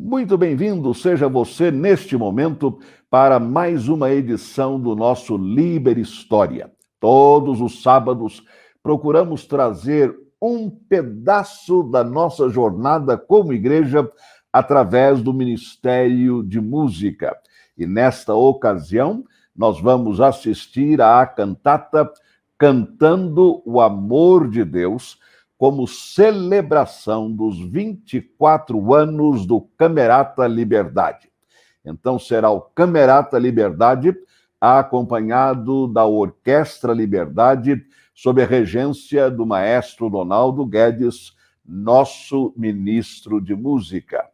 Muito bem-vindo, seja você neste momento para mais uma edição do nosso Liber História. Todos os sábados procuramos trazer um pedaço da nossa jornada como igreja através do Ministério de Música. E nesta ocasião, nós vamos assistir à cantata Cantando o Amor de Deus, como celebração dos 24 anos do Camerata Liberdade. Então será o Camerata Liberdade, acompanhado da Orquestra Liberdade, sob a regência do maestro Donaldo Guedes, nosso ministro de música.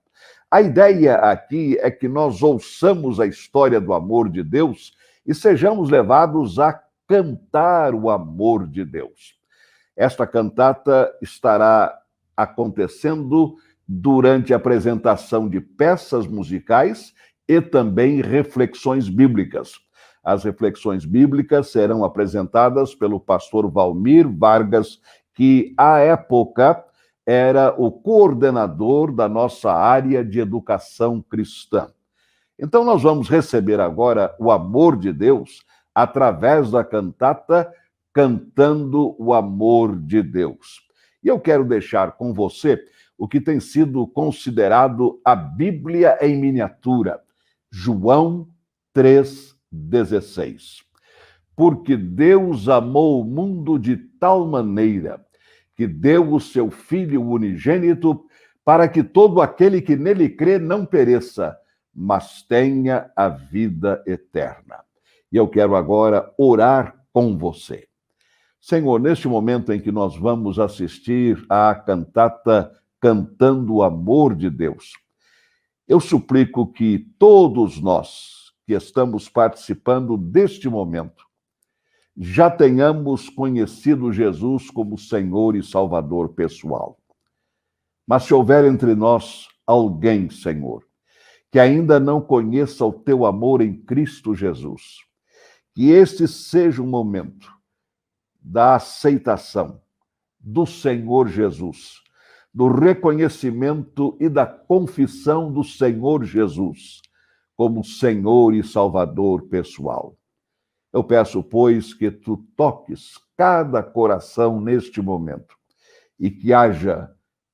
A ideia aqui é que nós ouçamos a história do amor de Deus e sejamos levados a cantar o amor de Deus. Esta cantata estará acontecendo durante a apresentação de peças musicais e também reflexões bíblicas. As reflexões bíblicas serão apresentadas pelo pastor Valmir Vargas, que, à época, era o coordenador da nossa área de educação cristã. Então, nós vamos receber agora o amor de Deus através da cantata Cantando o Amor de Deus. E eu quero deixar com você o que tem sido considerado a Bíblia em miniatura, João 3,16. Porque Deus amou o mundo de tal maneira que deu o seu Filho unigênito para que todo aquele que nele crê não pereça, mas tenha a vida eterna. E eu quero agora orar com você. Senhor, neste momento em que nós vamos assistir à cantata Cantando o Amor de Deus, eu suplico que todos nós que estamos participando deste momento já tenhamos conhecido Jesus como Senhor e Salvador pessoal. Mas se houver entre nós alguém, Senhor, que ainda não conheça o teu amor em Cristo Jesus, que este seja um momento da aceitação do Senhor Jesus, do reconhecimento e da confissão do Senhor Jesus como Senhor e Salvador pessoal. Eu peço, pois, que tu toques cada coração neste momento e que haja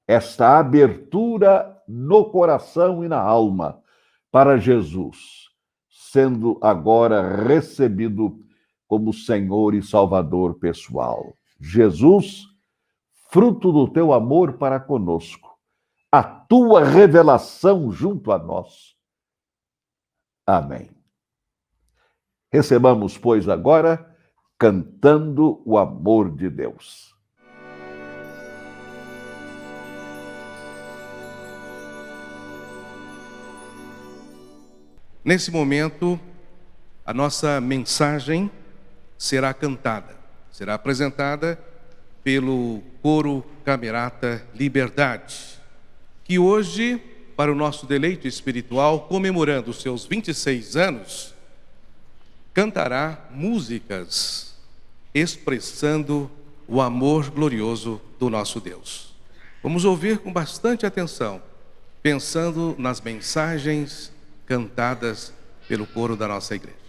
esta abertura no coração e na alma para Jesus, sendo agora recebido como Senhor e Salvador pessoal. Jesus, fruto do teu amor para conosco, a tua revelação junto a nós. Amém. Recebamos, pois, agora, Cantando o Amor de Deus. Nesse momento, a nossa mensagem será cantada, será apresentada pelo Coro Camerata Liberdade, que hoje, para o nosso deleite espiritual, comemorando os seus 26 anos, cantará músicas expressando o amor glorioso do nosso Deus. Vamos ouvir com bastante atenção, pensando nas mensagens cantadas pelo coro da nossa igreja.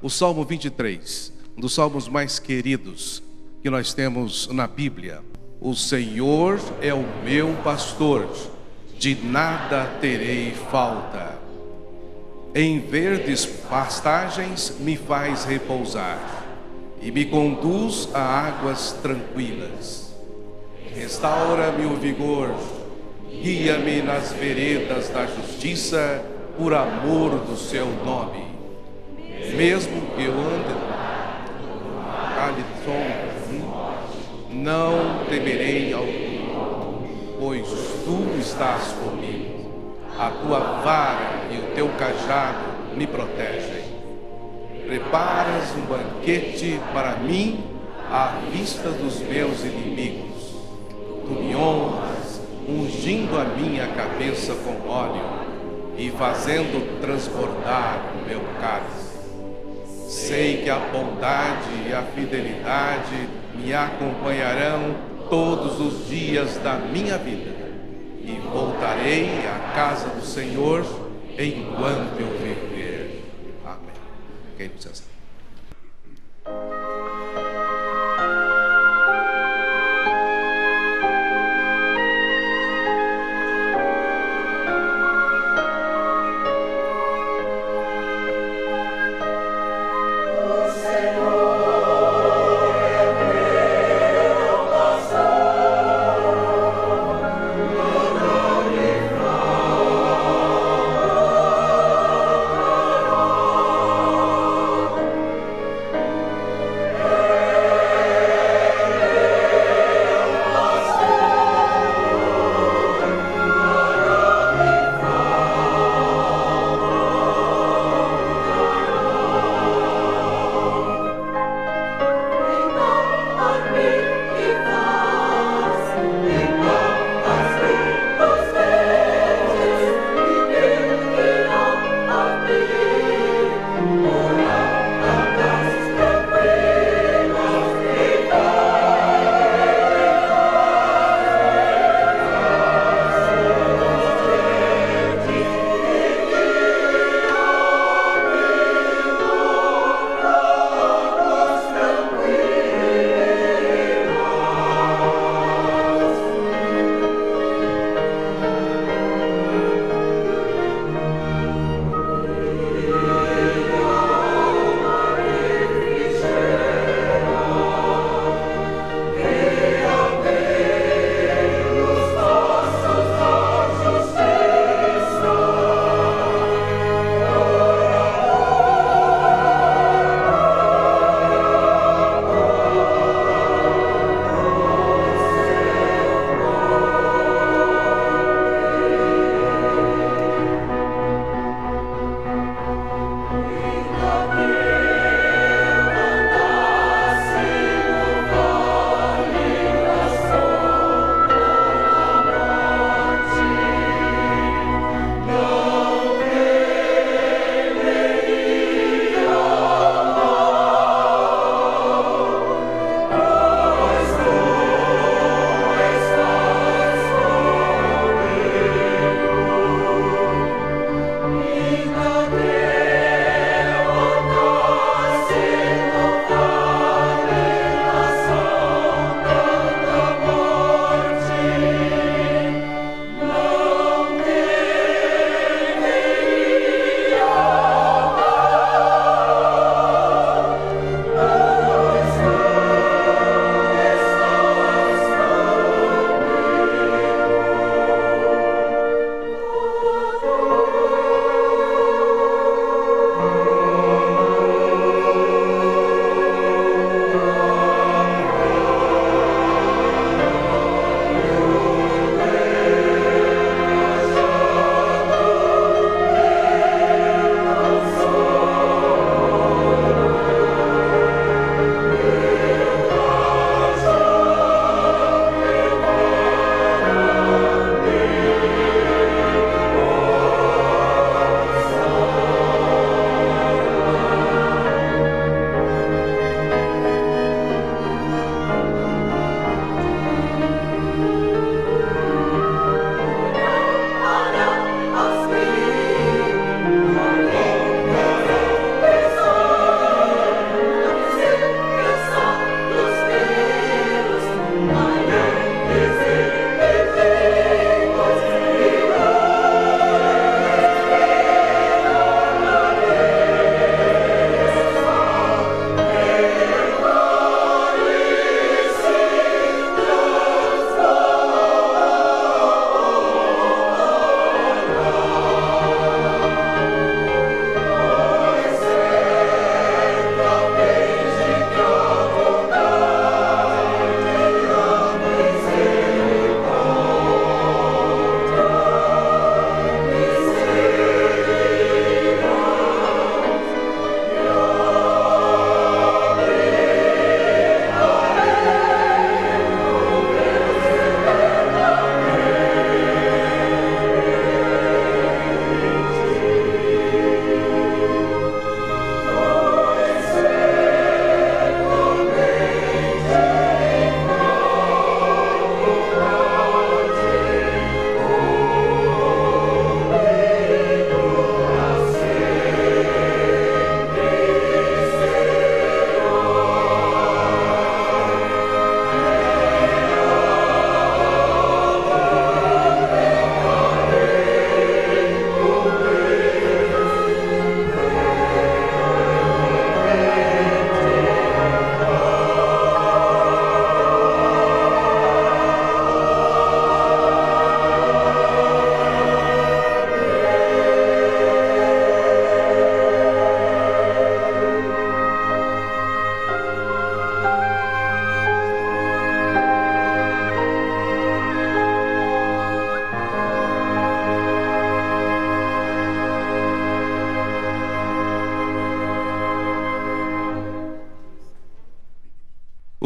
o Salmo 23, um dos salmos mais queridos que nós temos na Bíblia. O Senhor é o meu pastor, de nada terei falta. Em verdes pastagens me faz repousar e me conduz a águas tranquilas. Restaura-me o vigor, guia-me nas veredas da justiça, por amor do seu nome. Mesmo que eu ande vale sombra, não temerei algum, pois tu estás comigo. A tua vara e o teu cajado me protegem. Preparas um banquete para mim à vista dos meus inimigos. Tu me honras, ungindo a minha cabeça com óleo e fazendo transbordar o meu cálice. Sei que a bondade e a fidelidade me acompanharão todos os dias da minha vida, e voltarei à casa do Senhor enquanto eu viver. Amém. Quem nos ajuda?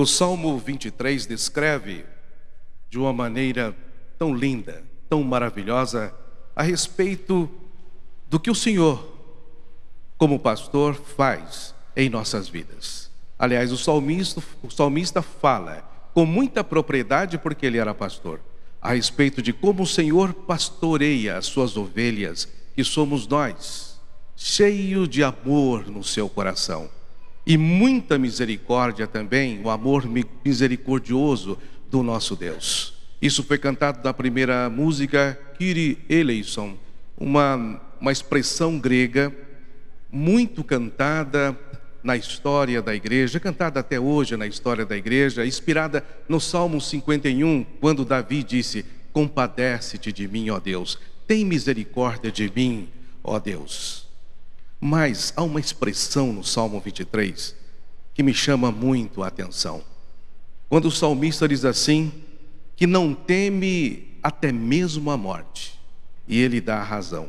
O Salmo 23 descreve de uma maneira tão linda, tão maravilhosa, a respeito do que o Senhor, como pastor, faz em nossas vidas. Aliás, o salmista fala com muita propriedade, porque ele era pastor, a respeito de como o Senhor pastoreia as suas ovelhas, que somos nós, cheio de amor no seu coração. E muita misericórdia também, o amor misericordioso do nosso Deus. Isso foi cantado na primeira música, Kyrie eleison, uma expressão grega muito cantada na história da igreja, cantada até hoje na história da igreja, inspirada no Salmo 51, quando Davi disse: compadece-te de mim, ó Deus, tem misericórdia de mim, ó Deus. Mas há uma expressão no Salmo 23 que me chama muito a atenção. Quando o salmista diz assim, que não teme até mesmo a morte. E ele dá a razão.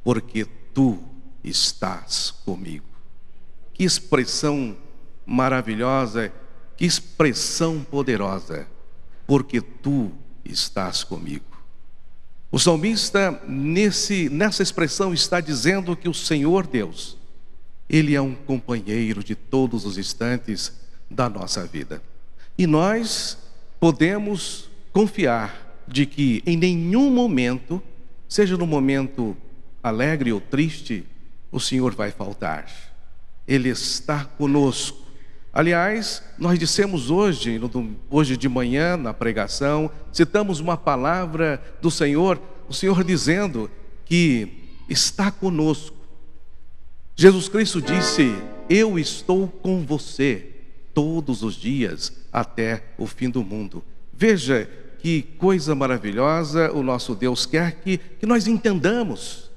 Porque tu estás comigo. Que expressão maravilhosa, que expressão poderosa. Porque tu estás comigo. O salmista, nessa expressão, está dizendo que o Senhor Deus, Ele é um companheiro de todos os instantes da nossa vida. E nós podemos confiar de que em nenhum momento, seja no momento alegre ou triste, o Senhor vai faltar. Ele está conosco. Aliás, nós dissemos hoje de manhã na pregação, citamos uma palavra do Senhor, o Senhor dizendo que está conosco. Jesus Cristo disse: eu estou com você todos os dias até o fim do mundo. Veja que coisa maravilhosa o nosso Deus quer que nós entendamos.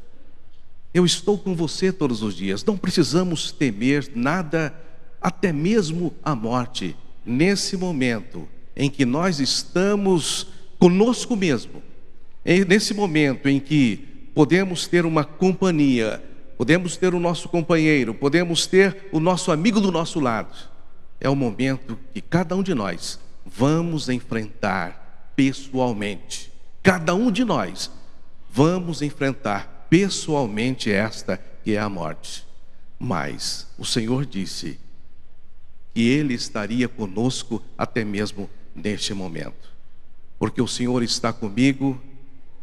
Eu estou com você todos os dias, não precisamos temer nada, até mesmo a morte, nesse momento em que nós estamos conosco mesmo, nesse momento em que podemos ter uma companhia, podemos ter o nosso companheiro, podemos ter o nosso amigo do nosso lado. É o momento que cada um de nós vamos enfrentar pessoalmente. Cada um de nós vamos enfrentar pessoalmente esta que é a morte. Mas o Senhor disse que Ele estaria conosco até mesmo neste momento. Porque o Senhor está comigo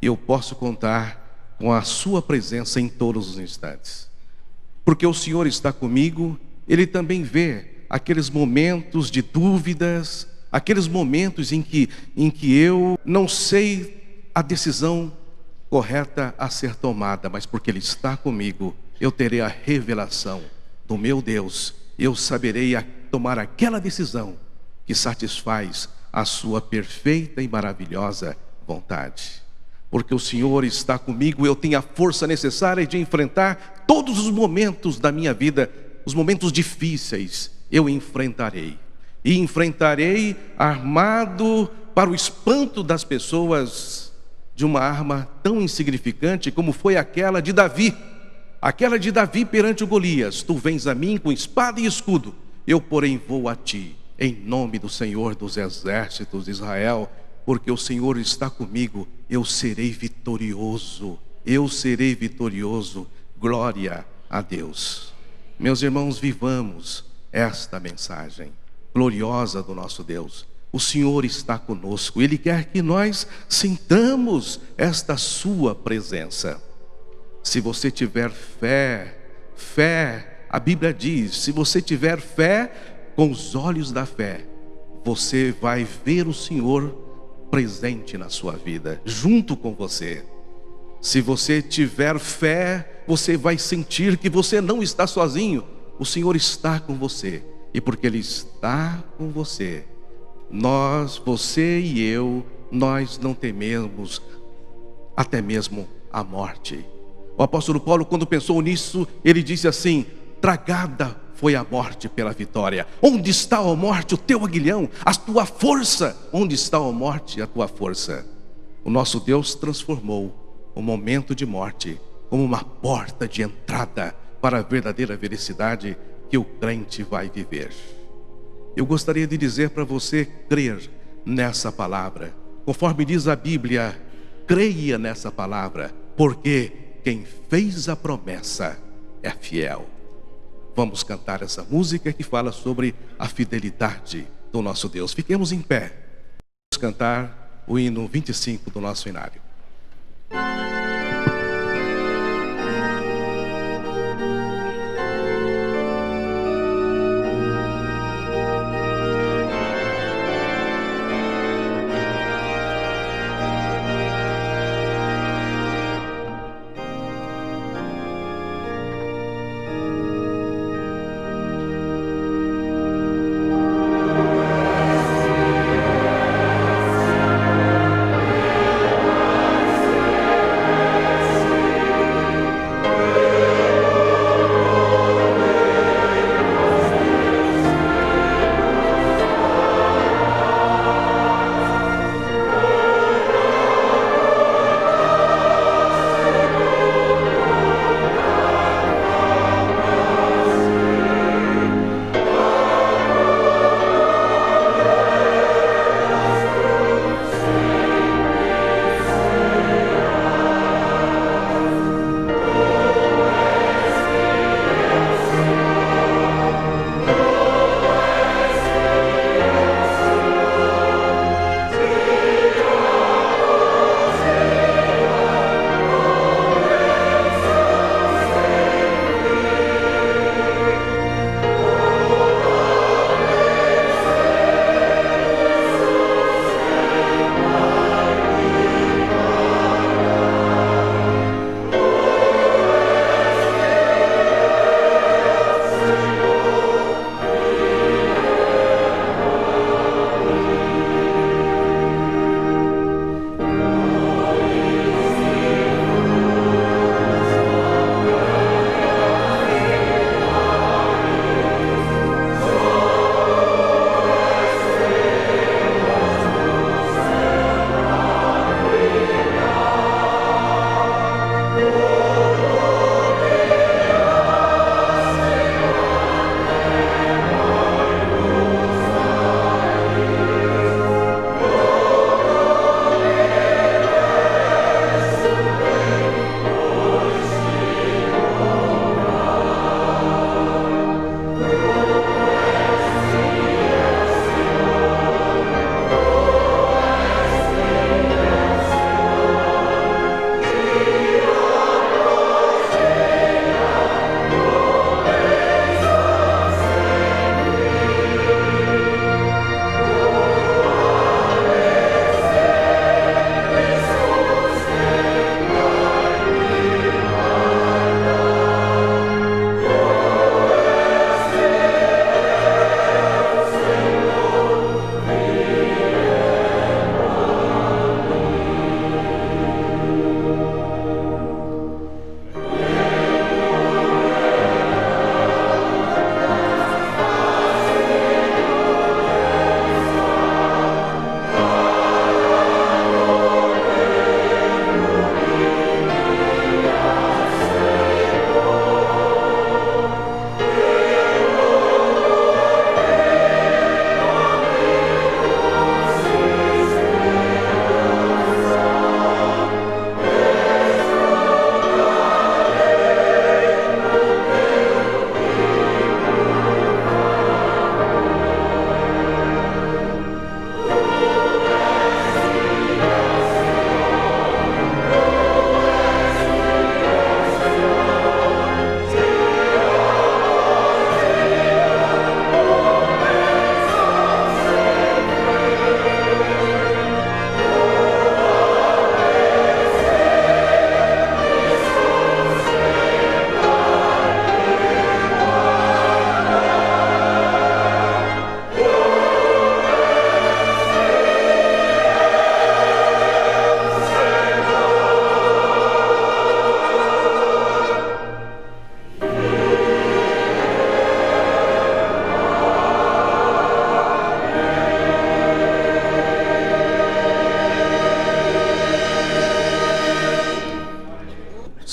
e eu posso contar com a sua presença em todos os instantes. Porque o Senhor está comigo, Ele também vê aqueles momentos de dúvidas, aqueles momentos em que eu não sei a decisão correta a ser tomada, mas porque Ele está comigo, eu terei a revelação do meu Deus, eu saberei tomar aquela decisão que satisfaz a sua perfeita e maravilhosa vontade. Porque o Senhor está comigo, eu tenho a força necessária de enfrentar todos os momentos da minha vida, os momentos difíceis, eu enfrentarei. E enfrentarei armado para o espanto das pessoas, de uma arma tão insignificante como foi aquela de Davi. Aquela de Davi perante o Golias: tu vens a mim com espada e escudo, eu porém vou a ti, em nome do Senhor dos exércitos de Israel, porque o Senhor está comigo, eu serei vitorioso, glória a Deus. Meus irmãos, vivamos esta mensagem gloriosa do nosso Deus. O Senhor está conosco, Ele quer que nós sintamos esta sua presença. Se você tiver fé, a Bíblia diz, se você tiver fé, com os olhos da fé, você vai ver o Senhor presente na sua vida, junto com você. Se você tiver fé, você vai sentir que você não está sozinho, o Senhor está com você. E porque Ele está com você, você e eu, nós não tememos até mesmo a morte. O apóstolo Paulo, quando pensou nisso, ele disse assim: tragada foi a morte pela vitória. Onde está, ó morte, o teu aguilhão, a tua força? Onde está, ó morte, a tua força? O nosso Deus transformou o momento de morte como uma porta de entrada para a verdadeira felicidade que o crente vai viver. eu gostaria de dizer para você crer nessa palavra. Conforme diz a Bíblia, creia nessa palavra, porque quem fez a promessa é fiel. Vamos cantar essa música que fala sobre a fidelidade do nosso Deus. Fiquemos em pé. Vamos cantar o hino 25 do nosso inário.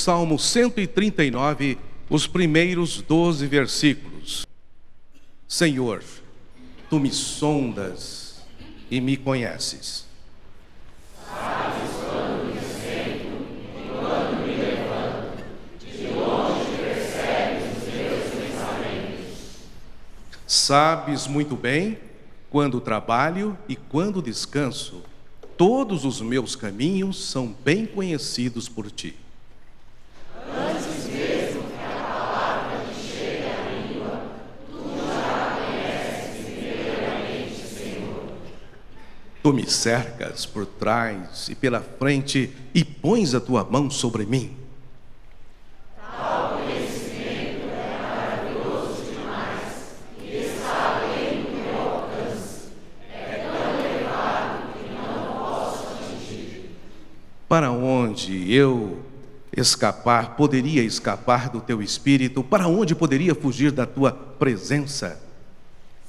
Salmo 139, os primeiros 12 versículos. Senhor, Tu me sondas e me conheces. Sabes muito bem quando trabalho e quando descanso. Todos os meus caminhos são bem conhecidos por ti. Antes mesmo que a palavra te chegue à língua, tu já a conheces primeiramente, Senhor. Tu me cercas por trás e pela frente e pões a tua mão sobre mim. Tal conhecimento é maravilhoso demais e está além do meu alcance. É tão elevado que não posso atingir. Para onde eu poderia escapar do teu espírito? Para onde poderia fugir da tua presença?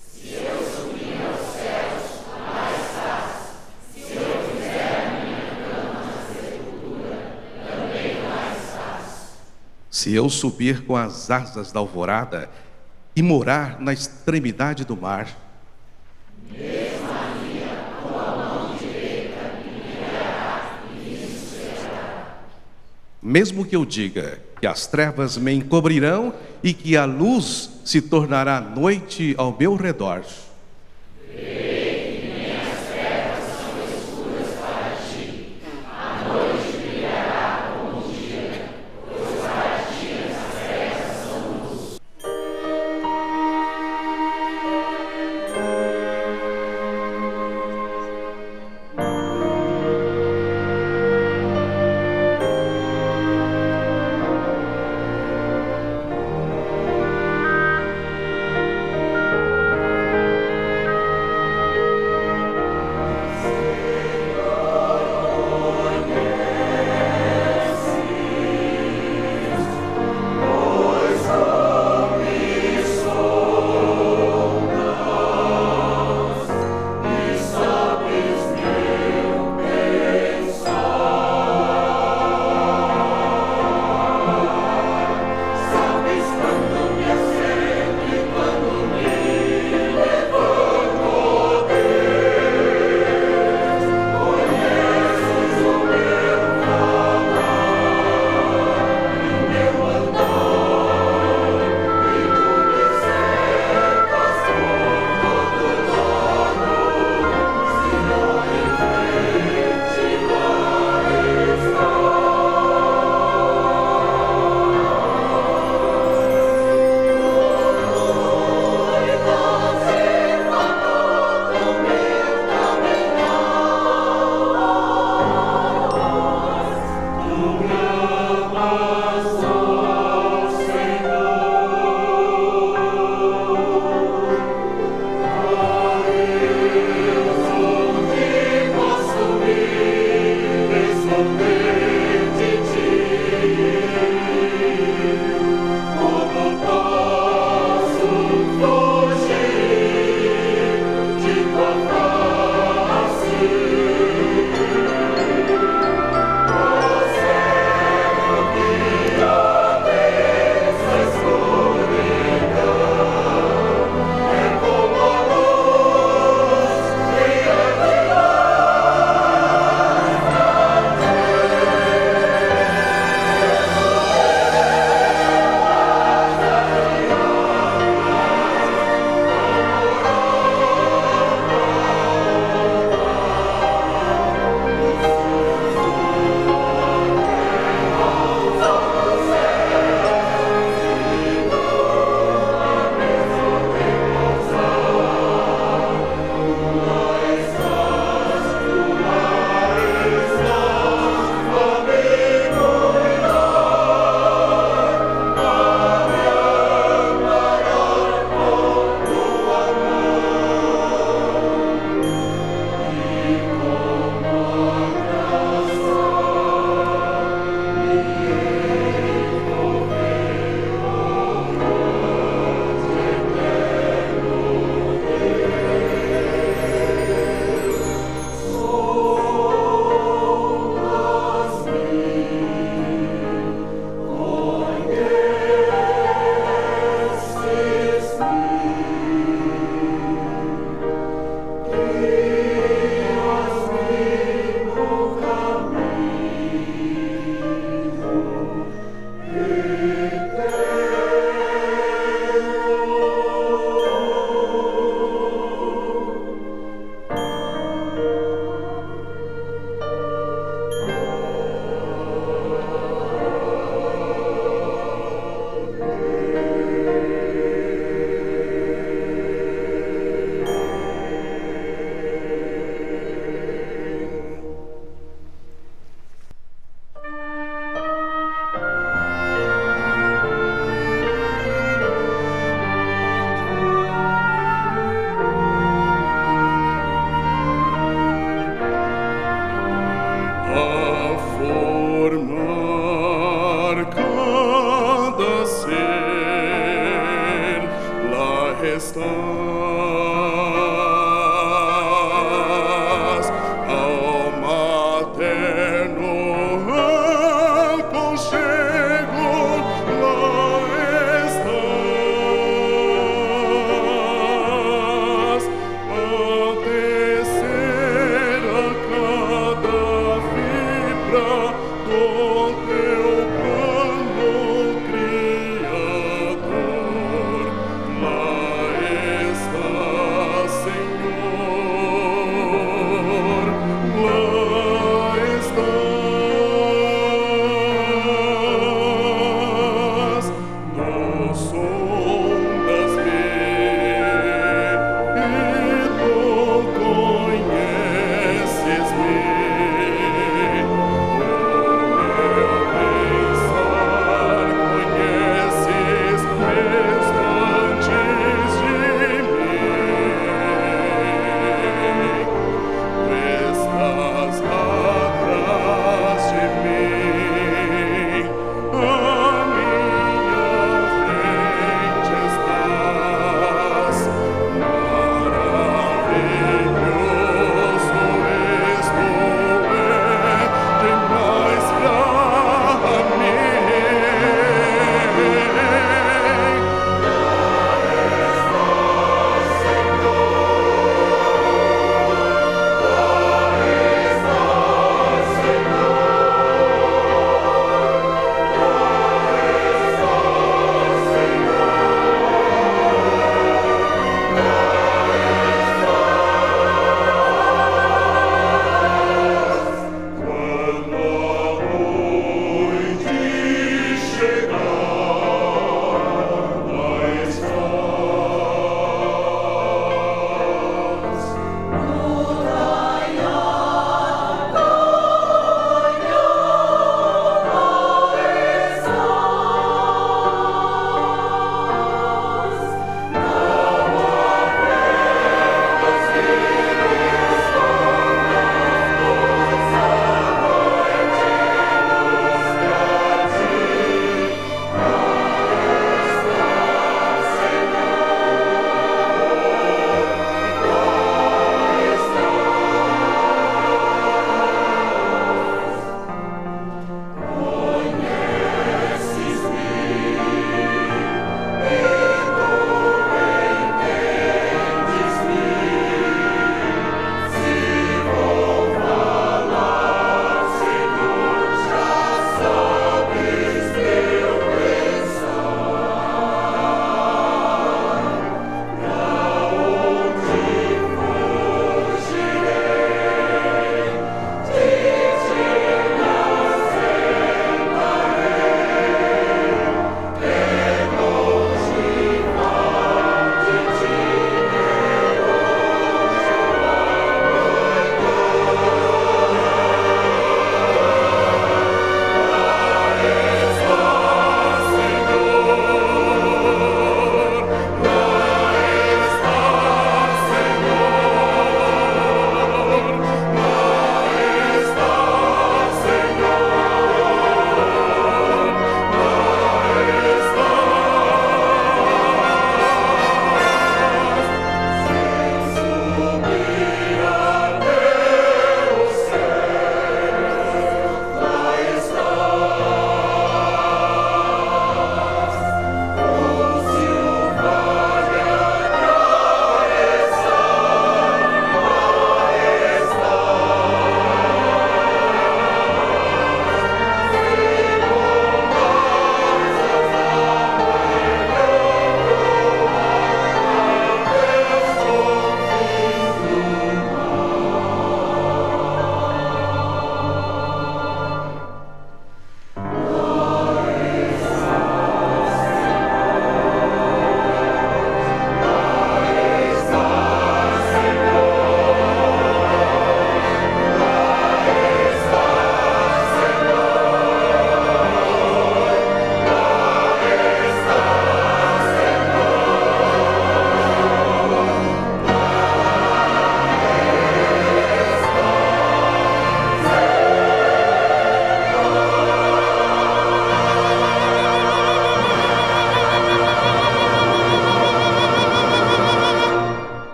Se eu subir aos céus, lá estás. Se eu fizer a minha cama na sepultura, também lá estás. Se eu subir com as asas da alvorada e morar na extremidade do mar, Mesmo ali a tua mão direita me guiará e me susterá. mesmo que eu diga que as trevas me encobrirão e que a luz se tornará noite ao meu redor,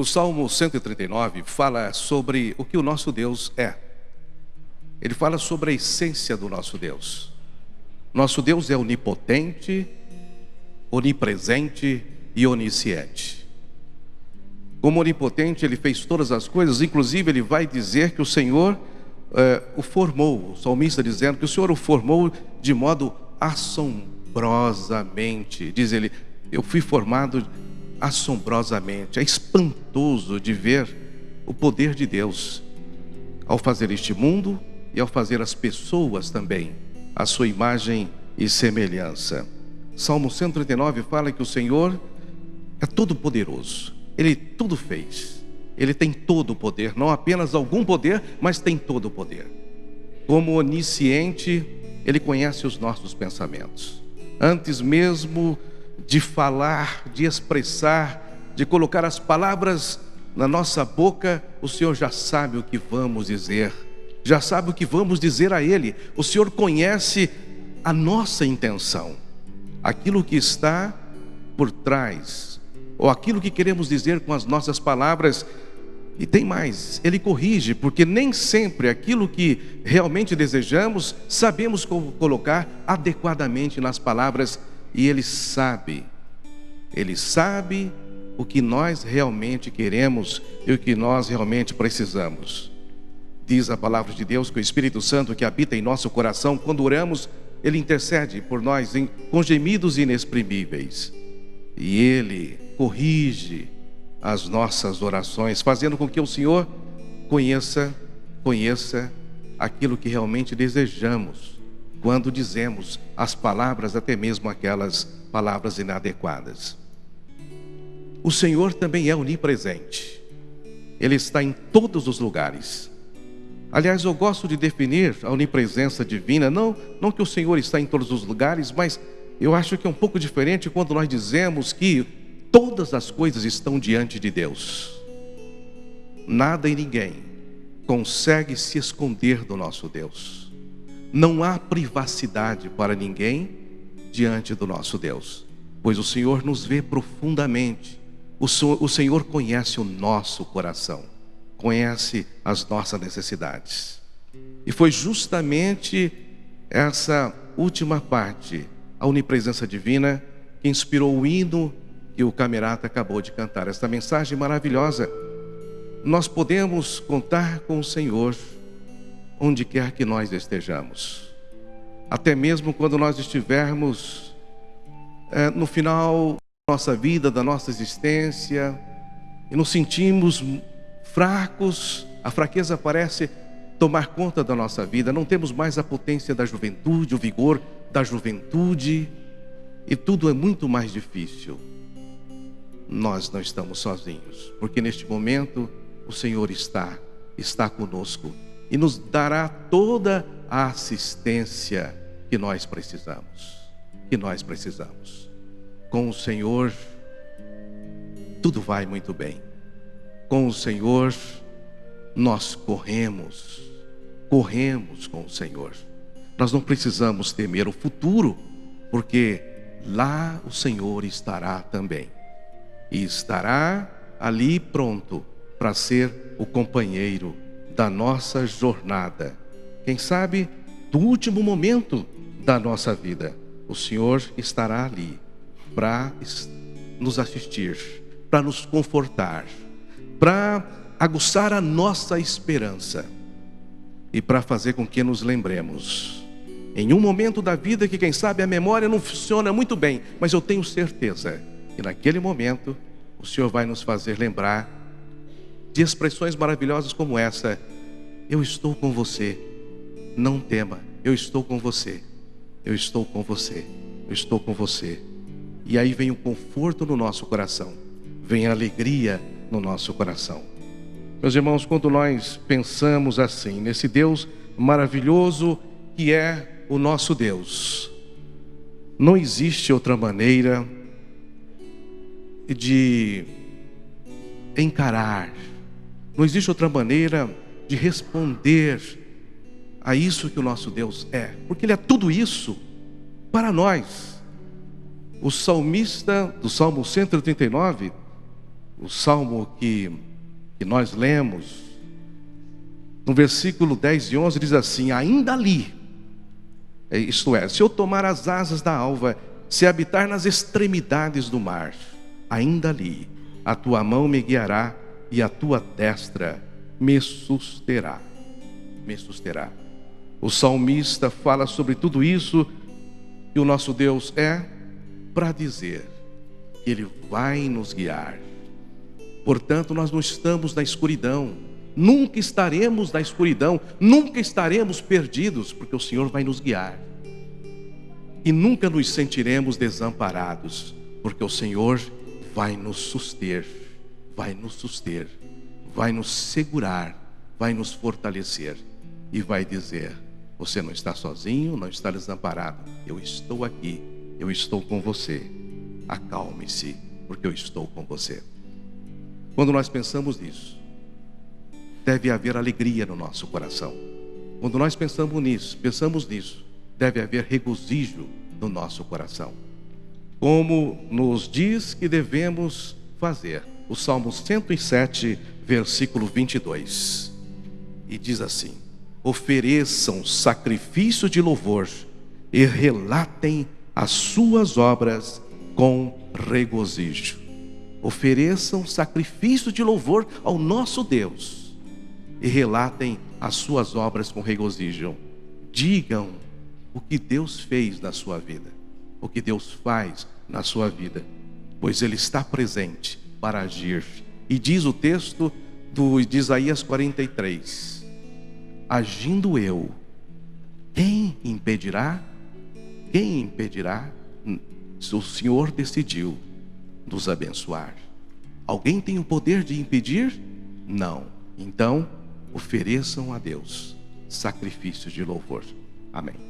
Salmo 139 fala sobre o que o nosso Deus é. Ele fala sobre a essência do nosso Deus. Nosso Deus é onipotente, onipresente e onisciente. Como onipotente, Ele fez todas as coisas, inclusive Ele vai dizer que o Senhor o formou, o salmista dizendo que o Senhor o formou de modo assombrosamente. Diz ele, eu fui formado assombrosamente. É espantoso de ver o poder de Deus ao fazer este mundo e ao fazer as pessoas também, a sua imagem e semelhança. Salmo 139 fala que o Senhor é todo poderoso. Ele tudo fez. Ele tem todo o poder, não apenas algum poder, mas tem todo o poder. Como onisciente, Ele conhece os nossos pensamentos. Antes mesmo de falar, de expressar, de colocar as palavras na nossa boca, o Senhor já sabe o que vamos dizer. Já sabe o que vamos dizer a Ele. O Senhor conhece a nossa intenção. Aquilo que está por trás, ou aquilo que queremos dizer com as nossas palavras. E tem mais, Ele corrige, porque nem sempre aquilo que realmente desejamos, sabemos como colocar adequadamente nas palavras, e Ele sabe o que nós realmente queremos e o que nós realmente precisamos. Diz a palavra de Deus que o Espírito Santo que habita em nosso coração, quando oramos, Ele intercede por nós com gemidos inexprimíveis, e Ele corrige as nossas orações, fazendo com que o Senhor conheça aquilo que realmente desejamos, quando dizemos as palavras, até mesmo aquelas palavras inadequadas. O Senhor também é onipresente. Ele está em todos os lugares. Aliás, eu gosto de definir a onipresença divina, não que o Senhor está em todos os lugares, mas eu acho que é um pouco diferente quando nós dizemos que todas as coisas estão diante de Deus. Nada e ninguém consegue se esconder do nosso Deus. Não há privacidade para ninguém diante do nosso Deus, pois o Senhor nos vê profundamente. O Senhor conhece o nosso coração, conhece as nossas necessidades. E foi justamente essa última parte, a onipresença divina, que inspirou o hino que o camerata acabou de cantar. Esta mensagem maravilhosa. Nós podemos contar com o Senhor onde quer que nós estejamos, até mesmo quando nós estivermos no final da nossa vida, da nossa existência, e nos sentimos fracos. A fraqueza parece tomar conta da nossa vida. Não temos mais a potência da juventude, o vigor da juventude, e tudo é muito mais difícil. Nós não estamos sozinhos, porque neste momento o Senhor está conosco e nos dará toda a assistência que nós precisamos. Com o Senhor tudo vai muito bem. Com o Senhor nós corremos com o Senhor. Nós não precisamos temer o futuro, porque lá o Senhor estará também. E estará ali pronto para ser o companheiro da nossa jornada. Quem sabe, do último momento da nossa vida, o Senhor estará ali para nos assistir, para nos confortar, para aguçar a nossa esperança e para fazer com que nos lembremos. Em um momento da vida que, quem sabe, a memória não funciona muito bem, mas eu tenho certeza que naquele momento o Senhor vai nos fazer lembrar de expressões maravilhosas como essa: eu estou com você, não tema, eu estou com você, eu estou com você, eu estou com você. E aí vem o conforto no nosso coração, vem a alegria no nosso coração. Meus irmãos, quando nós pensamos assim, nesse Deus maravilhoso que é o nosso Deus, não existe outra maneira de encarar, não existe outra maneira de responder a isso que o nosso Deus é, porque Ele é tudo isso para nós. O salmista do Salmo 139 O salmo que nós lemos, no versículo 10 e 11, diz assim: ainda ali, isto é, se eu tomar as asas da alva, se habitar nas extremidades do mar, ainda ali, a tua mão me guiará e a tua destra me susterá. Me susterá. O salmista fala sobre tudo isso que o nosso Deus é, para dizer que Ele vai nos guiar. Portanto, nós não estamos na escuridão, nunca estaremos na escuridão, nunca estaremos perdidos, porque o Senhor vai nos guiar. E nunca nos sentiremos desamparados, porque o Senhor vai nos suster, vai nos suster, vai nos segurar, vai nos fortalecer e vai dizer: você não está sozinho, não está desamparado, eu estou aqui, eu estou com você, acalme-se, porque eu estou com você. Quando nós pensamos nisso, deve haver alegria no nosso coração. Quando nós pensamos nisso, deve haver regozijo no nosso coração. Como nos diz que devemos fazer o Salmo 107, versículo 22. E diz assim: ofereçam sacrifício de louvor e relatem as suas obras com regozijo. Ofereçam sacrifício de louvor ao nosso Deus e relatem as suas obras com regozijo. Digam o que Deus fez na sua vida, o que Deus faz na sua vida, pois Ele está presente para agir. E diz o texto de Isaías 43: agindo eu, quem impedirá? Quem impedirá? Se o Senhor decidiu nos abençoar, alguém tem o poder de impedir? Não. Então, ofereçam a Deus sacrifício de louvor. Amém.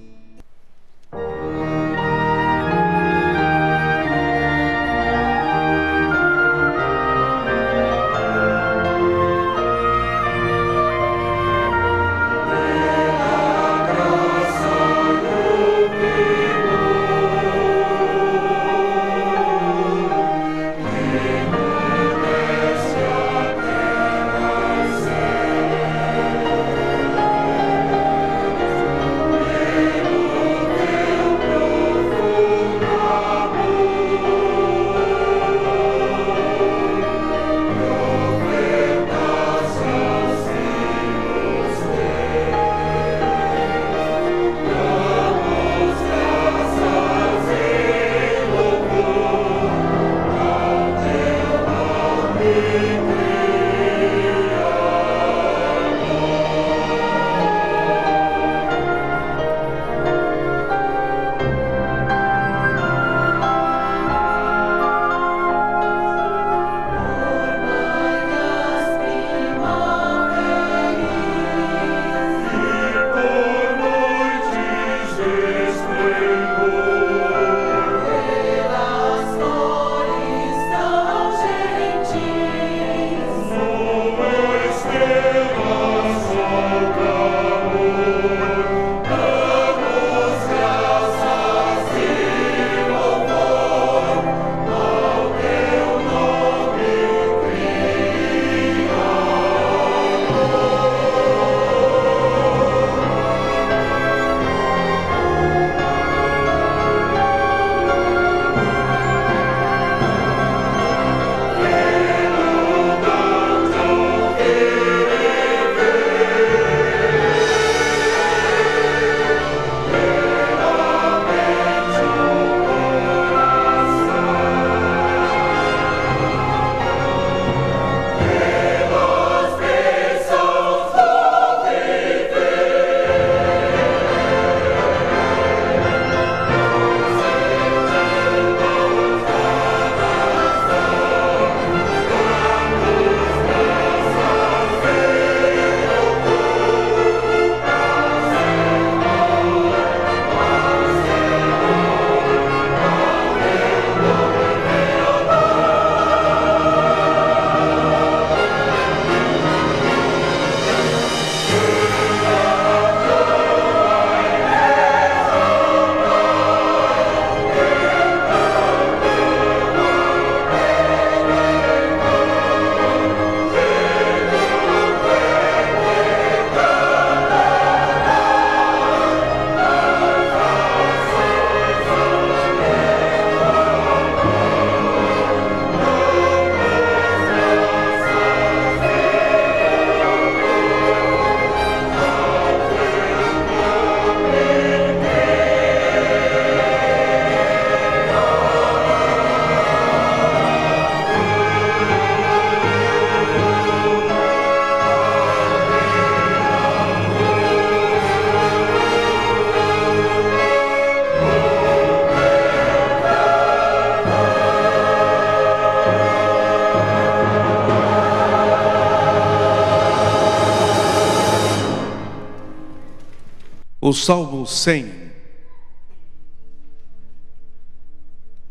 O Salmo 100,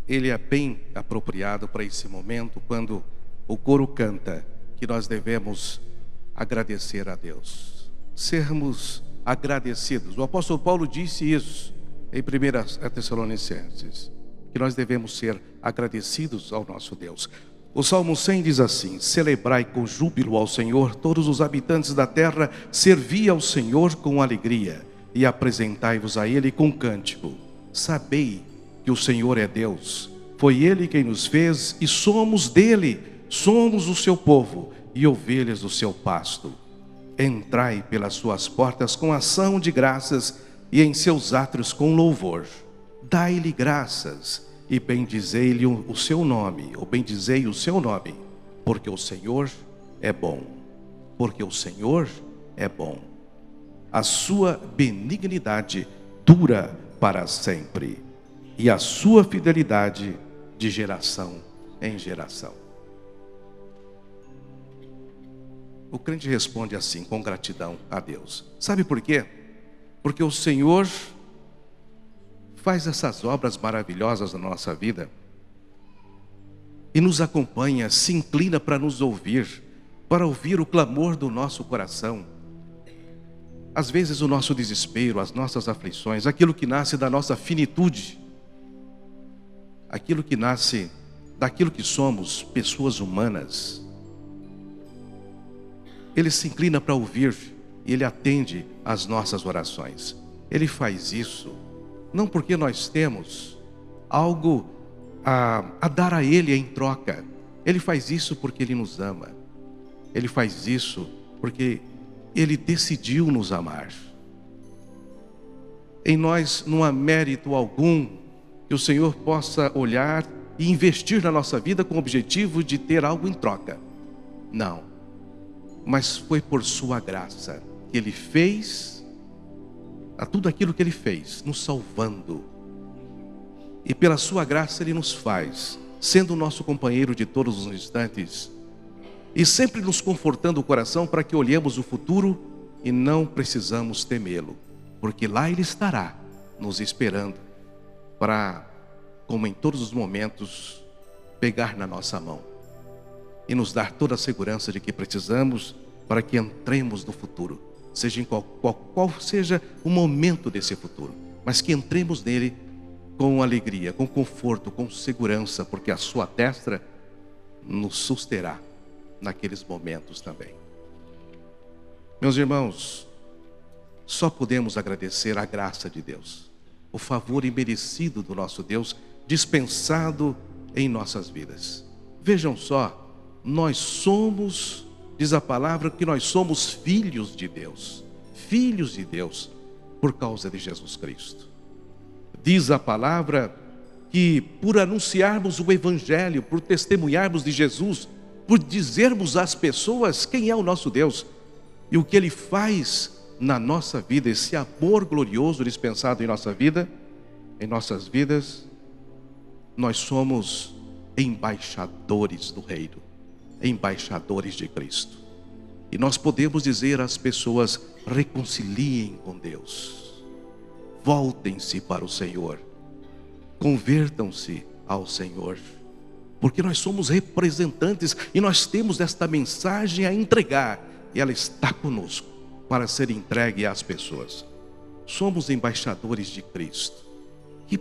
ele é bem apropriado para esse momento, quando o coro canta que nós devemos agradecer a Deus, sermos agradecidos. O apóstolo Paulo disse isso em 1 Tessalonicenses, que nós devemos ser agradecidos ao nosso Deus. O Salmo 100 diz assim: celebrai com júbilo ao Senhor todos os habitantes da terra, servi ao Senhor com alegria e apresentai-vos a Ele com cântico. Sabei que o Senhor é Deus, foi Ele quem nos fez e somos dele, somos o seu povo e ovelhas do seu pasto. Entrai pelas suas portas com ação de graças e em seus átrios com louvor. Dai-lhe graças e bendizei-lhe o seu nome, ou bendizei o seu nome, porque o Senhor é bom, porque o Senhor é bom. A sua benignidade dura para sempre, e a sua fidelidade de geração em geração. O crente responde assim, com gratidão a Deus. Sabe por quê? Porque o Senhor faz essas obras maravilhosas na nossa vida e nos acompanha, se inclina para nos ouvir, para ouvir o clamor do nosso coração. Às vezes o nosso desespero, as nossas aflições, aquilo que nasce da nossa finitude, aquilo que nasce daquilo que somos, pessoas humanas, Ele se inclina para ouvir e Ele atende às nossas orações. Ele faz isso não porque nós temos algo a dar a Ele em troca. Ele faz isso porque Ele nos ama. Ele faz isso porque Ele decidiu nos amar. Em nós não há mérito algum que o Senhor possa olhar e investir na nossa vida com o objetivo de ter algo em troca. Não. Mas foi por sua graça que Ele fez a tudo aquilo que Ele fez, nos salvando. E pela sua graça Ele nos faz, sendo o nosso companheiro de todos os instantes, e sempre nos confortando o coração para que olhemos o futuro e não precisamos temê-lo, porque lá Ele estará nos esperando para, como em todos os momentos, pegar na nossa mão e nos dar toda a segurança de que precisamos para que entremos no futuro, seja em qual seja o momento desse futuro, mas que entremos nele com alegria, com conforto, com segurança, porque a sua destra nos susterá naqueles momentos também. Meus irmãos, só podemos agradecer a graça de Deus, o favor imerecido do nosso Deus, dispensado em nossas vidas. Vejam só, nós somos, diz a palavra, que nós somos filhos de Deus, por causa de Jesus Cristo. Diz a palavra que por anunciarmos o Evangelho, por testemunharmos de Jesus, por dizermos às pessoas quem é o nosso Deus e o que Ele faz na nossa vida, esse amor glorioso dispensado em nossa vida, em nossas vidas, nós somos embaixadores do reino, embaixadores de Cristo. E nós podemos dizer às pessoas: reconciliem com Deus, voltem-se para o Senhor, convertam-se ao Senhor, porque nós somos representantes e nós temos esta mensagem a entregar, e ela está conosco para ser entregue às pessoas. Somos embaixadores de Cristo. Que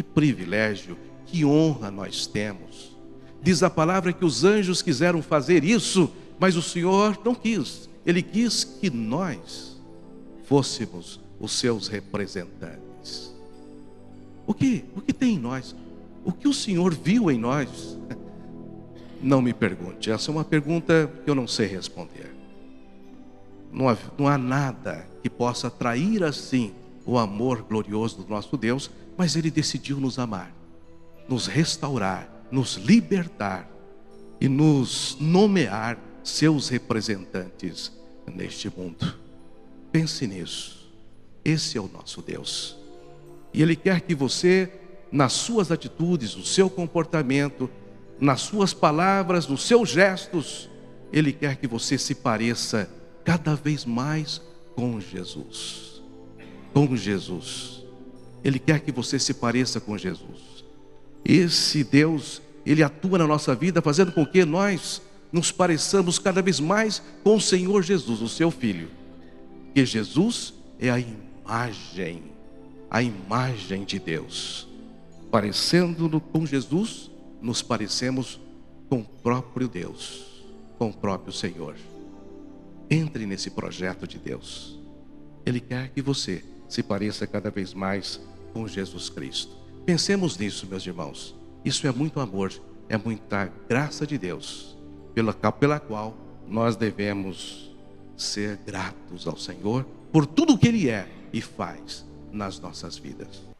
privilégio, que honra nós temos. Diz a palavra que os anjos quiseram fazer isso, mas o Senhor não quis. Ele quis que nós fôssemos os seus representantes. O que tem em nós? O que o Senhor viu em nós? Não me pergunte, essa é uma pergunta que eu não sei responder. Não há nada que possa atrair assim o amor glorioso do nosso Deus, mas Ele decidiu nos amar, nos restaurar, nos libertar e nos nomear seus representantes neste mundo. Pense nisso. Esse é o nosso Deus. E Ele quer que você, nas suas atitudes, no seu comportamento, nas suas palavras, nos seus gestos, Ele quer que você se pareça cada vez mais com Jesus. com Jesus. Ele quer que você se pareça com Jesus. Esse Deus, Ele atua na nossa vida, fazendo com que nós nos pareçamos cada vez mais com o Senhor Jesus, o seu Filho. Porque Jesus é a imagem de Deus. Parecendo-nos com Jesus, nos parecemos com o próprio Deus, com o próprio Senhor. Entre nesse projeto de Deus. Ele quer que você se pareça cada vez mais com Jesus Cristo. Pensemos nisso, meus irmãos. Isso é muito amor, é muita graça de Deus, pela qual nós devemos ser gratos ao Senhor por tudo o que Ele é e faz nas nossas vidas.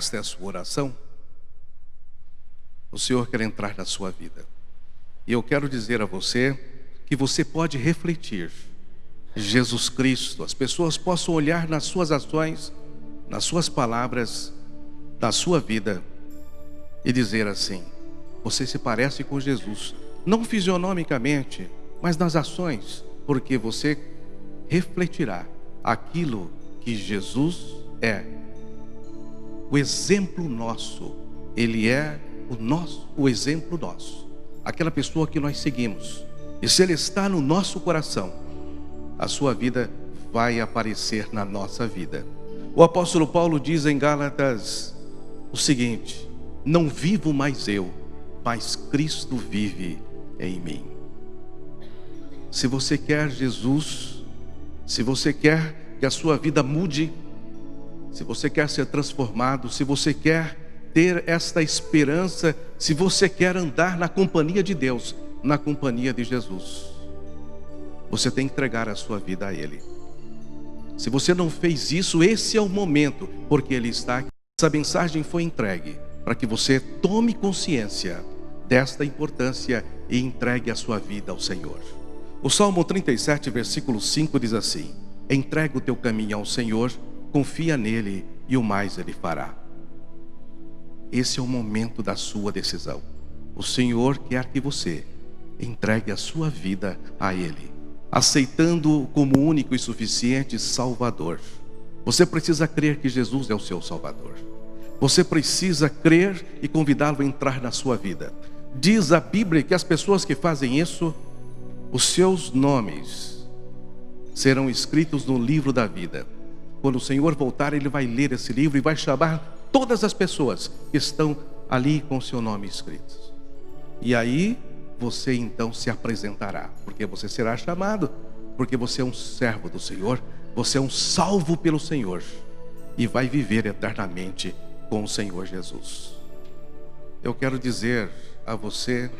Esta é a sua oração. O Senhor quer entrar na sua vida. E eu quero dizer a você que você pode refletir Jesus Cristo. As pessoas possam olhar nas suas ações, nas suas palavras, na sua vida e dizer assim: você se parece com Jesus. Não fisionomicamente, mas nas ações, porque você refletirá aquilo que Jesus é. O exemplo nosso, Ele é o exemplo nosso, aquela pessoa que nós seguimos, e se ele está no nosso coração, a sua vida vai aparecer na nossa vida. O apóstolo Paulo diz em Gálatas o seguinte: não vivo mais eu, mas Cristo vive em mim. Se você quer Jesus, se você quer que a sua vida mude, se você quer ser transformado, se você quer ter esta esperança, se você quer andar na companhia de Deus, na companhia de Jesus, você tem que entregar a sua vida a Ele. Se você não fez isso, esse é o momento, porque Ele está aqui. Essa mensagem foi entregue para que você tome consciência desta importância e entregue a sua vida ao Senhor. O Salmo 37, versículo 5 diz assim: entrega o teu caminho ao Senhor, confia nele e o mais Ele fará. Esse é o momento da sua decisão. O Senhor quer que você entregue a sua vida a Ele, aceitando-o como único e suficiente Salvador. Você precisa crer que Jesus é o seu Salvador. Você precisa crer e convidá-lo a entrar na sua vida. Diz a Bíblia que as pessoas que fazem isso, os seus nomes serão escritos no livro da vida. Quando o Senhor voltar, Ele vai ler esse livro e vai chamar todas as pessoas que estão ali com o seu nome escrito. E aí você então se apresentará, porque você será chamado, porque você é um servo do Senhor, você é um salvo pelo Senhor e vai viver eternamente com o Senhor Jesus. Eu quero dizer a você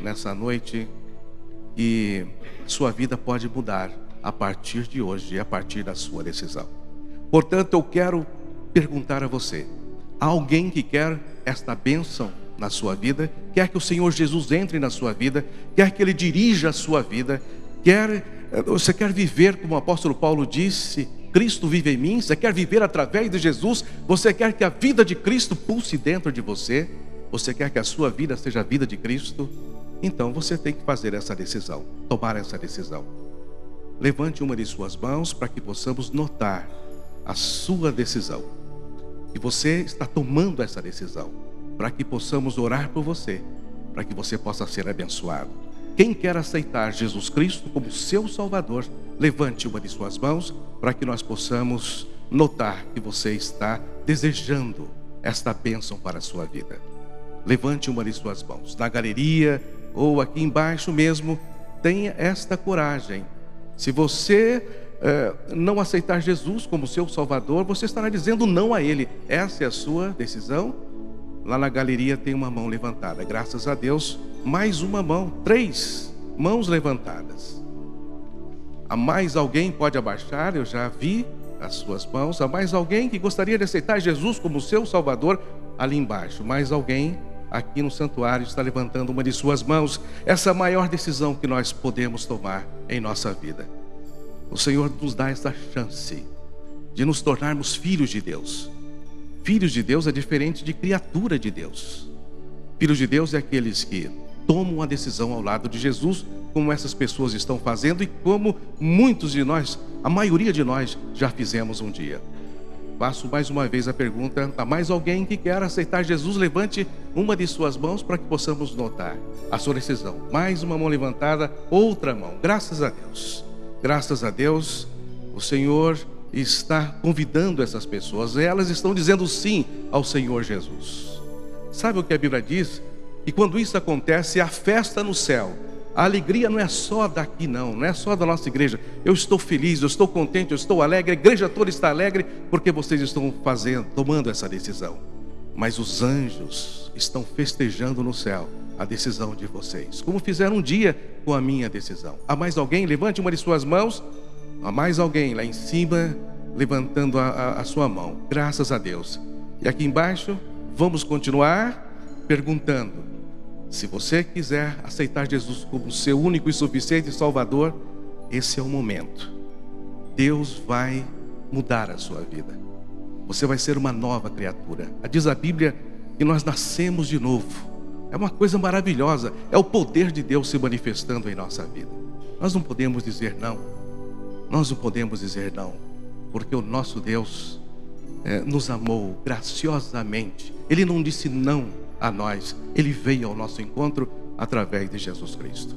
nessa noite que sua vida pode mudar a partir de hoje e a partir da sua decisão. Portanto, eu quero perguntar a você: há alguém que quer esta bênção na sua vida? Quer que o Senhor Jesus entre na sua vida? Quer que Ele dirija a sua vida? Você quer viver como o apóstolo Paulo disse: Cristo vive em mim? Você quer viver através de Jesus? Você quer que a vida de Cristo pulse dentro de você? Você quer que a sua vida seja a vida de Cristo? Então você tem que fazer essa decisão, tomar essa decisão. Levante uma de suas mãos para que possamos notar a sua decisão, que você está tomando essa decisão, para que possamos orar por você, para que você possa ser abençoado. Quem quer aceitar Jesus Cristo como seu Salvador, levante uma de suas mãos para que nós possamos notar que você está desejando esta bênção para a sua vida. Levante uma de suas mãos, na galeria ou aqui embaixo mesmo. Tenha esta coragem. Se você não aceitar Jesus como seu Salvador, você estará dizendo não a Ele. Essa é a sua decisão. Lá na galeria tem uma mão levantada, graças a Deus. Mais uma mão, 3 mãos levantadas. Há mais alguém? Pode abaixar, eu já vi as suas mãos. Há mais alguém que gostaria de aceitar Jesus como seu Salvador? Ali embaixo, mais alguém aqui no santuário está levantando uma de suas mãos. Essa é a maior decisão que nós podemos tomar em nossa vida. O Senhor nos dá essa chance de nos tornarmos filhos de Deus. Filhos de Deus é diferente de criatura de Deus. Filhos de Deus é aqueles que tomam a decisão ao lado de Jesus, como essas pessoas estão fazendo e como muitos de nós, a maioria de nós, já fizemos um dia. Faço mais uma vez a pergunta: há mais alguém que quer aceitar Jesus? Levante uma de suas mãos para que possamos notar a sua decisão. Mais uma mão levantada, outra mão. Graças a Deus. Graças a Deus, o Senhor está convidando essas pessoas. Elas estão dizendo sim ao Senhor Jesus. Sabe o que a Bíblia diz? E quando isso acontece, há festa no céu. A alegria não é só daqui não é só da nossa igreja. Eu estou feliz, eu estou contente, eu estou alegre. A igreja toda está alegre porque vocês estão tomando essa decisão. Mas os anjos estão festejando no céu a decisão de vocês, como fizeram um dia com a minha decisão. Há mais alguém? Levante uma de suas mãos. Há mais alguém lá em cima levantando a sua mão. Graças a Deus. E aqui embaixo, vamos continuar perguntando. Se você quiser aceitar Jesus como seu único e suficiente Salvador, esse é o momento. Deus vai mudar a sua vida. Você vai ser uma nova criatura. Diz a Bíblia que nós nascemos de novo. É uma coisa maravilhosa. É o poder de Deus se manifestando em nossa vida. Nós não podemos dizer não. Nós não podemos dizer não, porque o nosso Deus nos amou graciosamente. Ele não disse não a nós. Ele veio ao nosso encontro através de Jesus Cristo.